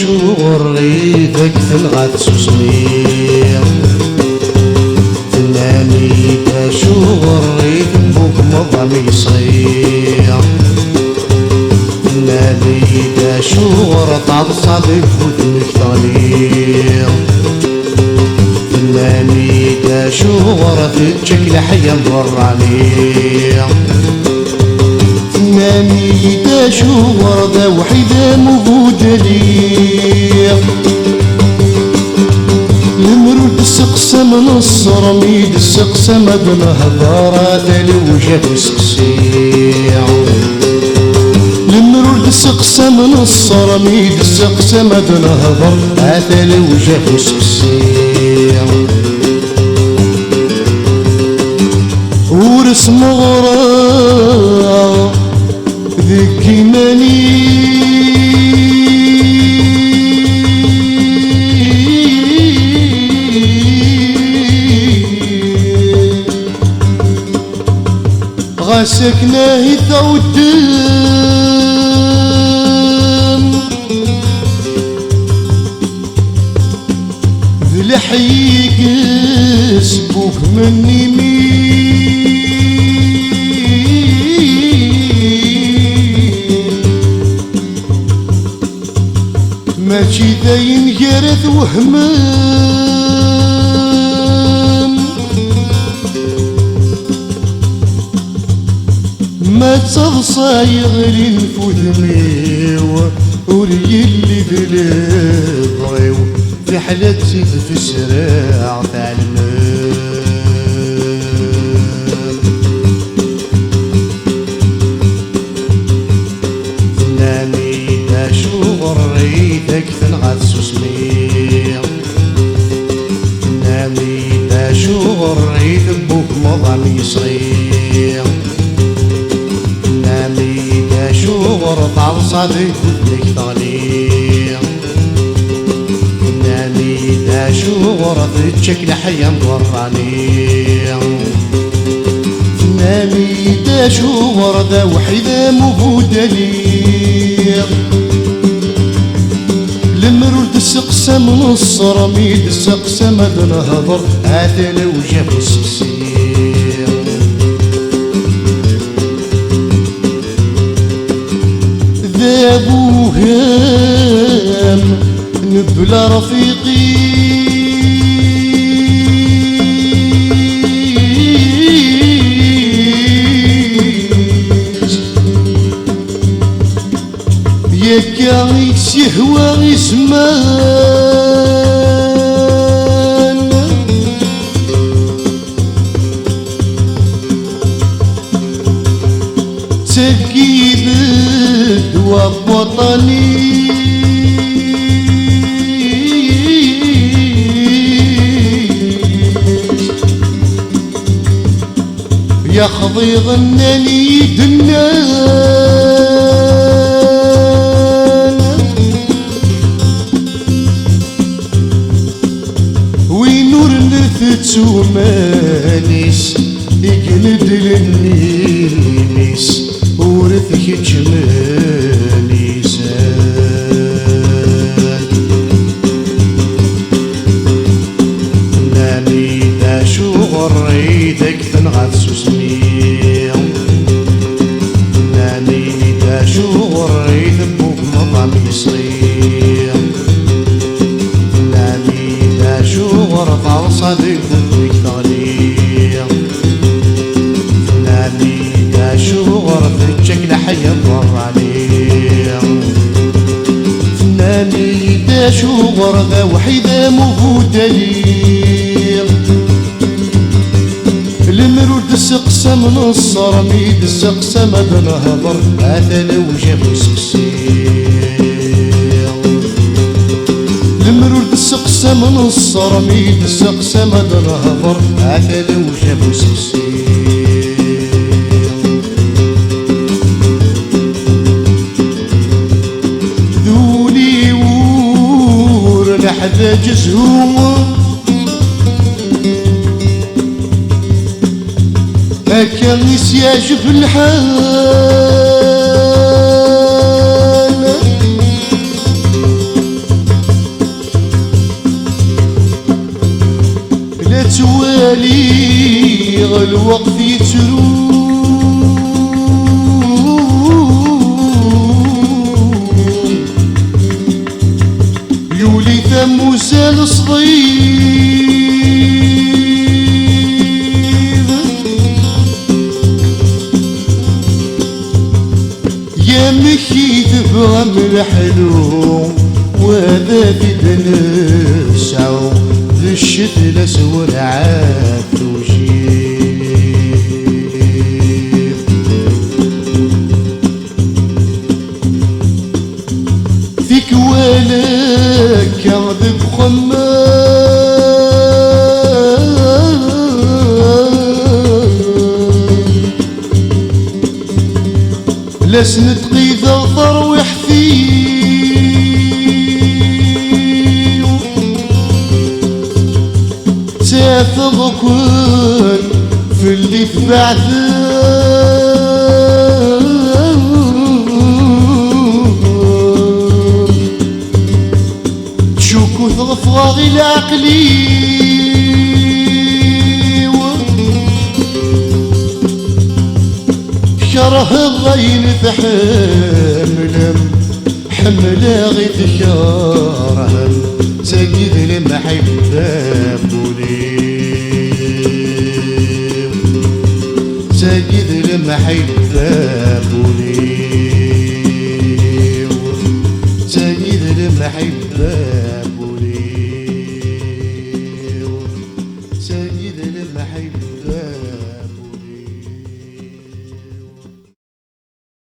شغر غيثك تنغت سوسمير تنامي شغر غيث بوك مضمي صغير تنامي شغر تعصبك وثمك طلير تنامي شغر تشكل حيا مرانير تنامي شغر ذا وحيدة موجودة لي المرود السقسة من الصرميد السقسة مدن هضارات الوجه وسقسيع المرود السقسة من الصرميد السقسة مدن هضارات الوجه وسقسيع ورس مغرى ذيك ماني غاسكناه ثودم ذلحيك سبوك مني ماشي داين جارث وهمام ما تصايغ لي نفوذني وري اللي بلغيو في حالة زيد في السراع تاع المام تنامي دا شغر ريتك تنغت سوسمير تنامي دا شغر ريت بوك مضامي صغير تنامي دا شغر تعصدك ودك طلير تنامي دا شغر تشكل حيا مورانير تنامي دا شغر ذا وحيدة موجودة لي المرود السقسة من الصرميد السقسة مدن هضر هذا لو جاب السقسير ذابو هام نبلا رفيقي يكايس يهوى زمان تكيب الدوا بوطني يخضي ظنني دنان وينور نثت ومانيس يجند للنيس ورثك جمالي زاد نامي دا شغر ريدك تنغت سوسمير نامي دا شغر ريد بوك مضامي صغير نامي دا شغر تعصدك ودك طلير نامي دا شغر تشكل حيا مرانير نامي دا شغر ذا وحيدة موجودة لي المرود السقسة من الصرميد السقسة مدن هضر هذا لو جاب سقسير المرود السقسة من الصرميد السقسة مدن هضر هذا لو جاب سقسير ذولي ور لحظة جزهوم هكا نسياج في الحال بالي الوقت يتروح يولي ثم زال صغير يا مشي تبغى من الحلو وهذا في بنسعو ذي الشتل سور عاد وجيب فيك ولك كذب خمام لسن تقيد ظفر ويحفيو تافض كل في اللي تبعثو تشوكو ثغفغاغي العقلي كره الغين تحملم حملا غي تكرهم سيد المحبة بوليم سيد المحبة بوليم سيد المحبة